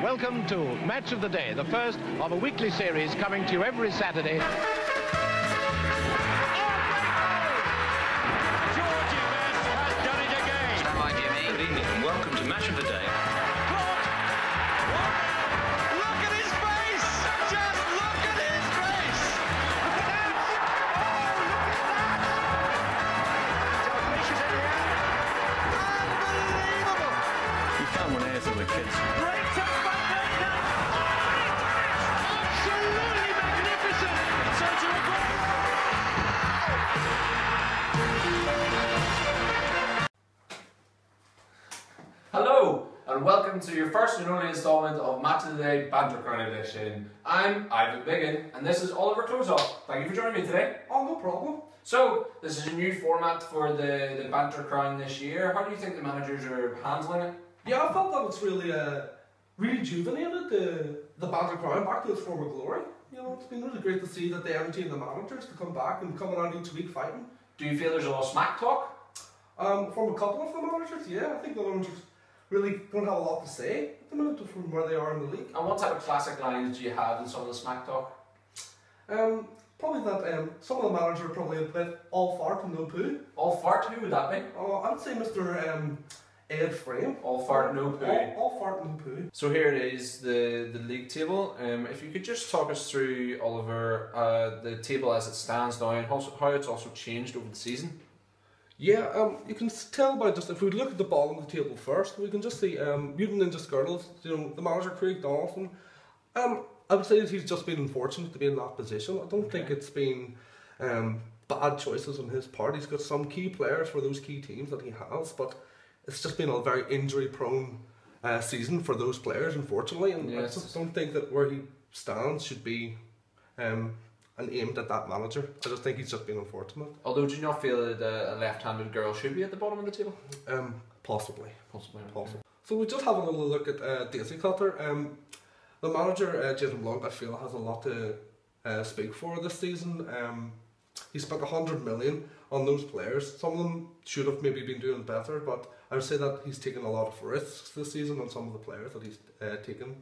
Welcome to Match of the Day, the first of a weekly series coming to you every Saturday. Welcome to Match of the Day. Look at his face! Just look at his face! Look at that! Oh, look at that! Unbelievable! You can't win anything with kids. Great touch by Banter! Absolutely magnificent! Sergio Aguero! Hello, and welcome to your first and only instalment of Match of the Day Banter Crown edition. I'm Ivan Biggin, and this is Oliver Closeoff. Thank you for joining me today. Oh, no problem. So, this is a new format for the Banter Crown this year. How do you think the managers are handling it? Yeah, I felt that was really rejuvenated the Banter Crown back to its former glory. You know, it's been really great to see that the energy and the managers to come back and coming out each week fighting. Do you feel there's a lot of smack talk? From a couple of the managers, yeah, I think the managers really don't have a lot to say at the minute from where they are in the league. And what type of classic lines do you have in some of the smack talk? Probably that some of the managers are probably a bit all fart and no poo. All fart, who would that be? Oh, I'd say Mr. Ed Frame. All fart, no poo. All fart and no poo. So here it is, the league table. If you could just talk us through, Oliver, the table as it stands now and how it's also changed over the season. Yeah, you can tell by just, if we look at the bottom of the table first, we can just see Mutant Ninja Skirtles, you know, the manager Craig Donaldson. I would say that he's just been unfortunate to be in that position. I don't think it's been bad choices on his part. He's got some key players for those key teams that he has, but it's just been a very injury-prone season for those players, unfortunately, and yes. I just don't think that where he stands should be and aimed at that manager. I just think he's just been unfortunate. Although, do you not feel that a left-handed girl should be at the bottom of the table? Possibly. Possibly. Possibly. So we just have a little look at Daisy Cutter. The manager, Jason Blunt, I feel has a lot to speak for this season. He spent 100 million on those players. Some of them should have maybe been doing better, but I would say that he's taken a lot of risks this season on some of the players that he's taken.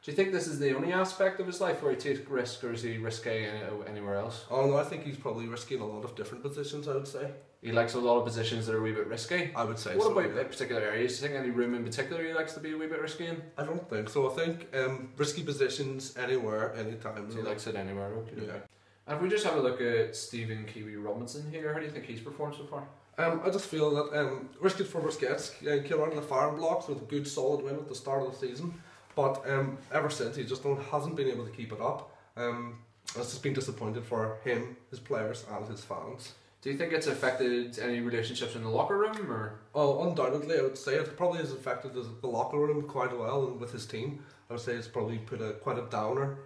Do you think this is the only aspect of his life where he takes risk, or is he risky anywhere else? Oh no, I think he's probably risky in a lot of different positions, I would say. He likes a lot of positions that are a wee bit risky? I would say what so. What about yeah. particular areas? Do you think any room in particular he likes to be a wee bit risky in? I don't think so. I think risky positions anywhere, anytime. So he likes it anywhere, okay. Yeah. And if we just have a look at Stephen Kiwi Robinson here, how do you think he's performed so far? I just feel that risky for Busquets came out of the firing blocks with a good solid win at the start of the season, but ever since he just hasn't been able to keep it up. It's just been disappointed for him, his players and his fans. Do you think it's affected any relationships in the locker room, or? Oh, undoubtedly, I would say it probably has affected the locker room quite well, and with his team, I would say it's probably put quite a downer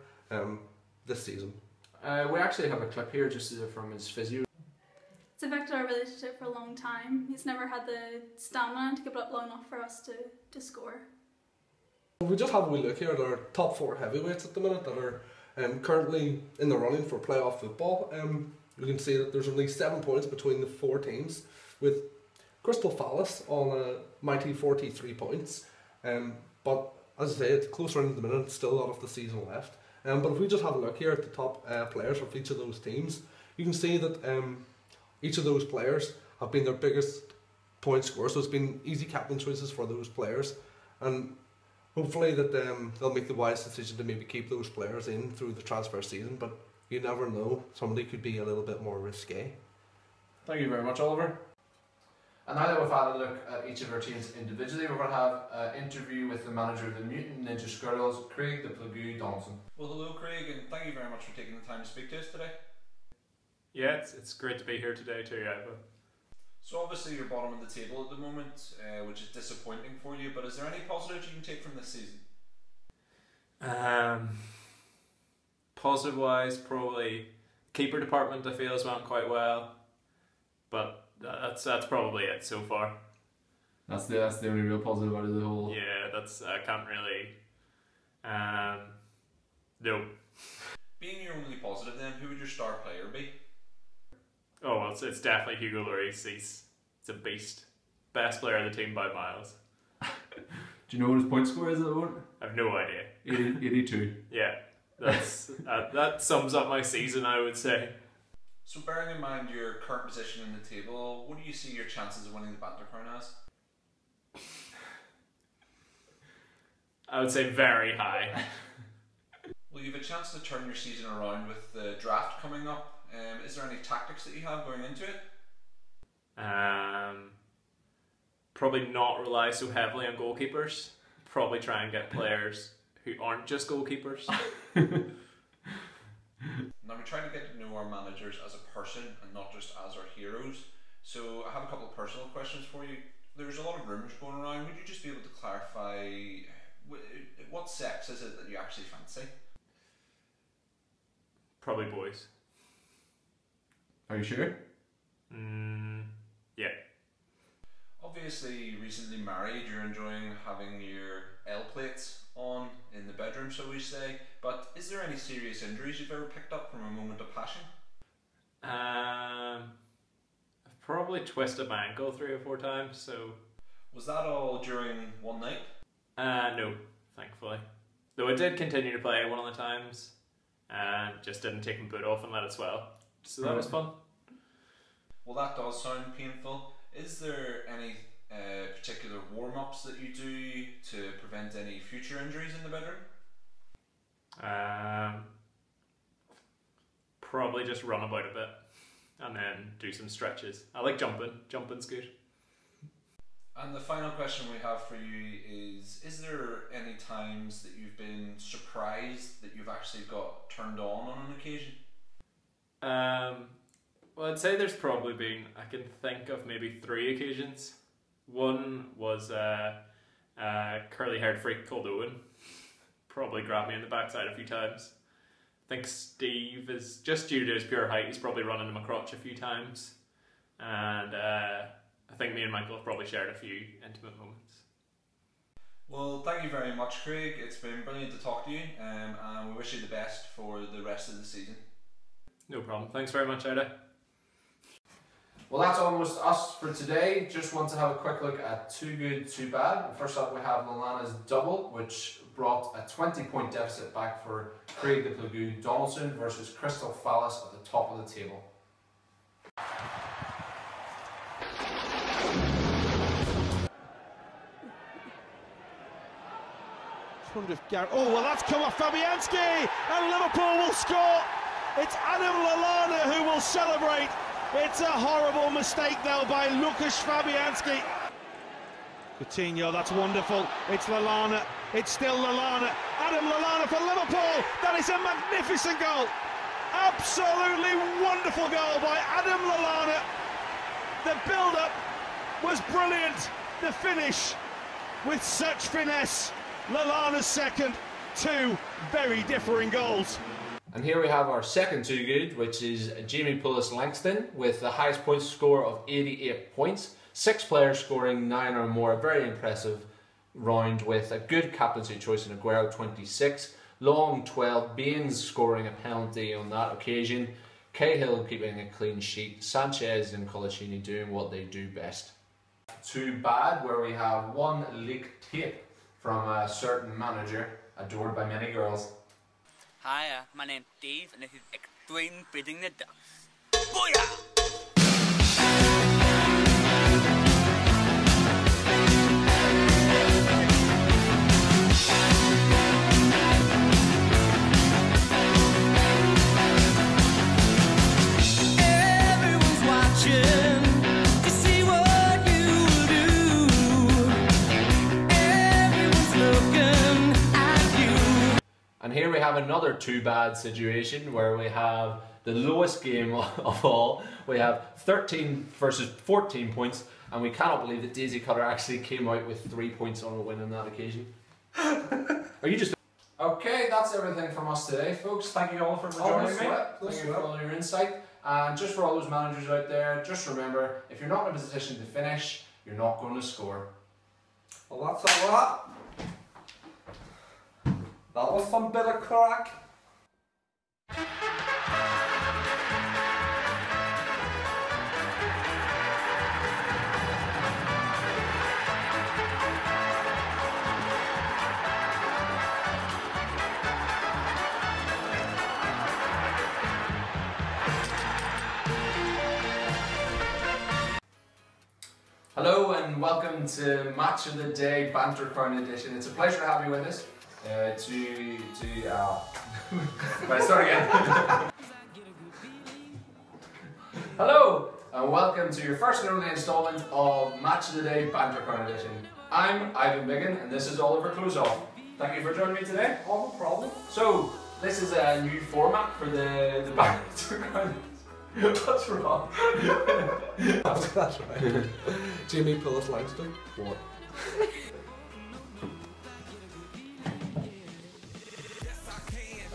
this season. We actually have a clip here just from his physio. It's affected our relationship for a long time. He's never had the stamina to keep it up long enough for us to score. We just have a wee look here at our top 4 heavyweights at the minute that are currently in the running for playoff football. You can see that there's only 7 points between the 4 teams, with Crystal Palace on a mighty 43 points. But as I say, it's closer in the minute, still a lot of the season left. But if we just have a look here at the top players of each of those teams, you can see that each of those players have been their biggest point scorers, so it's been easy captain choices for those players, and hopefully that they'll make the wise decision to maybe keep those players in through the transfer season, but you never know, somebody could be a little bit more risque. Thank you very much, Oliver. And now that we've had a look at each of our teams individually, we're going to have an interview with the manager of the Mutant Ninja Skirtles, Craig the Plague Donaldson. Well, hello Craig, and thank you very much for taking the time to speak to us today. Yeah, it's great to be here today too, Ivan. So obviously you're bottom of the table at the moment, which is disappointing for you, but is there any positives you can take from this season? Positive wise, probably keeper department I feel has went quite well, but that's probably it so far. That's the only real positive out of the whole. Yeah, I can't really. No. Being your only positive, then who would your star player be? Oh well, it's definitely Hugo Lloris. He's a beast, best player of the team by miles. Do you know what his point score is at the moment? I've no idea. 82. Yeah, that's that sums up my season, I would say. So bearing in mind your current position in the table, what do you see your chances of winning the Banter Crown as? I would say very high. Well, you have a chance to turn your season around with the draft coming up. Is there any tactics that you have going into it? Probably not rely so heavily on goalkeepers. Probably try and get players who aren't just goalkeepers. Now we try to get to know our managers as a person and not just as our heroes. So I have a couple of personal questions for you. There's a lot of rumours going around. Would you just be able to clarify what sex is it that you actually fancy? Probably boys. Are you sure? Yeah. Obviously, recently married, you're enjoying having your L plates on in the bedroom, so we say. But is there any serious injuries you've ever picked up from a moment of passion? I've probably twisted my ankle 3 or 4 times, so... Was that all during one night? No, thankfully. Though I did continue to play one of the times, and just didn't take my boot off and let it swell. So that was fun. Well, that does sound painful. Is there any particular warm-ups that you do to prevent any future injuries in the bedroom? Probably just run about a bit and then do some stretches. I like jumping. Jumping's good. And the final question we have for you is there any times that you've been surprised that you've actually got turned on an occasion? Well, I'd say there's probably been, I can think of maybe 3 occasions. One was a curly-haired freak called Owen. Probably grabbed me in the backside a few times. I think Steve is, just due to his pure height, he's probably run into my crotch a few times. And I think me and Michael have probably shared a few intimate moments. Well, thank you very much, Craig. It's been brilliant to talk to you, and we wish you the best for the rest of the season. No problem. Thanks very much, Ida. Well, that's almost us for today. Just want to have a quick look at Too Good, Too Bad. First up, we have Lallana's double, which brought a 20-point deficit back for Craig the Plagoo Donaldson versus Crystal Fallis at the top of the table. Oh, well, that's come off Fabianski, and Liverpool will score. It's Adam Lallana who will celebrate. It's a horrible mistake, though, by Lukasz Fabianski. Coutinho, that's wonderful. It's Lallana. It's still Lallana. Adam Lallana for Liverpool. That is a magnificent goal. Absolutely wonderful goal by Adam Lallana. The build-up was brilliant. The finish with such finesse. Lallana's second. 2 very differing goals. And here we have our second Too Good, which is Jamie Pulis-Langston with the highest point score of 88 points. 6 players scoring 9 or more. A very impressive round with a good captaincy choice in Aguero, 26. Long, 12. Baines scoring a penalty on that occasion. Cahill keeping a clean sheet. Sanchez and Colaccini doing what they do best. Too Bad, where we have 1 leaked tape from a certain manager adored by many girls. Hi, my name's Dave, and this is Extreme Beating the Dust. Booyah! Everyone's watching to see what you do. Everyone's looking at you. And here we have another Too Bad situation where we have the lowest game of all. We have 13 versus 14 points, and we cannot believe that Daisy Cutter actually came out with 3 points on a win on that occasion. Are you just... Okay, that's everything from us today, folks. Thank you all for joining me. Thank you for all your insight. And just for all those managers out there, just remember, if you're not in a position to finish, you're not going to score. Well, that's a wrap. That was some bit of crack. Hello and welcome to Match of the Day Banter Crown edition. It's a pleasure to have you with us. Right, start again. Hello and welcome to your first and only instalment of Match of the Day Banter Crown edition. I'm Ivan Biggin and this is Oliver Closeoff. Thank you for joining me today. Oh, no problem. So, this is a new format for the Banter Crown. What's wrong? That's right. Jamie Pillis Langston. What?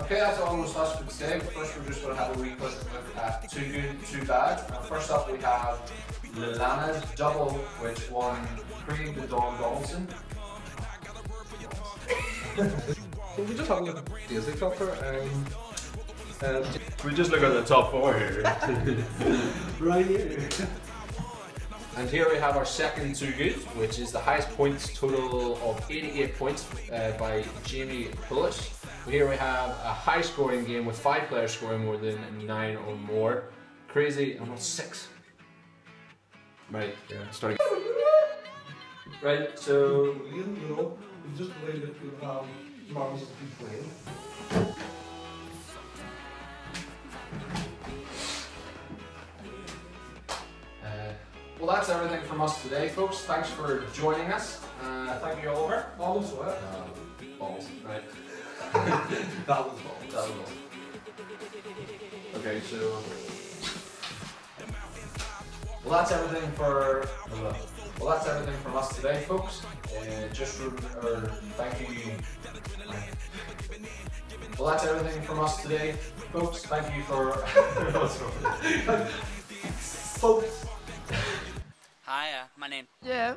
Okay, that's almost us for today. First, we're just going to have a wee quick look at Too Good, Too Bad. First up, we have Lallana's double, which won Craig the Don Donaldson. So we just have a look at Daisy Filter. We just look at the top four here. Right here. And here we have our second Too Good, which is the highest points total of 88 points by Jamie Pillis. Here we have a high scoring game with 5 players scoring more than 9 or more. Crazy, I'm not 6. Right, yeah, starting. Right, so You know, it's just the way that we have marbles to be playing. well, that's everything from us today, folks. Thanks for joining us. Thank you, Oliver. Almost what? Balls, right? That was balls. That was balls. Okay, so. Well, that's everything for. Well, that's everything from us today, folks. Thank you. Well, that's everything from us today, folks. Thank you for. Folks. Hiya, my name. Yeah.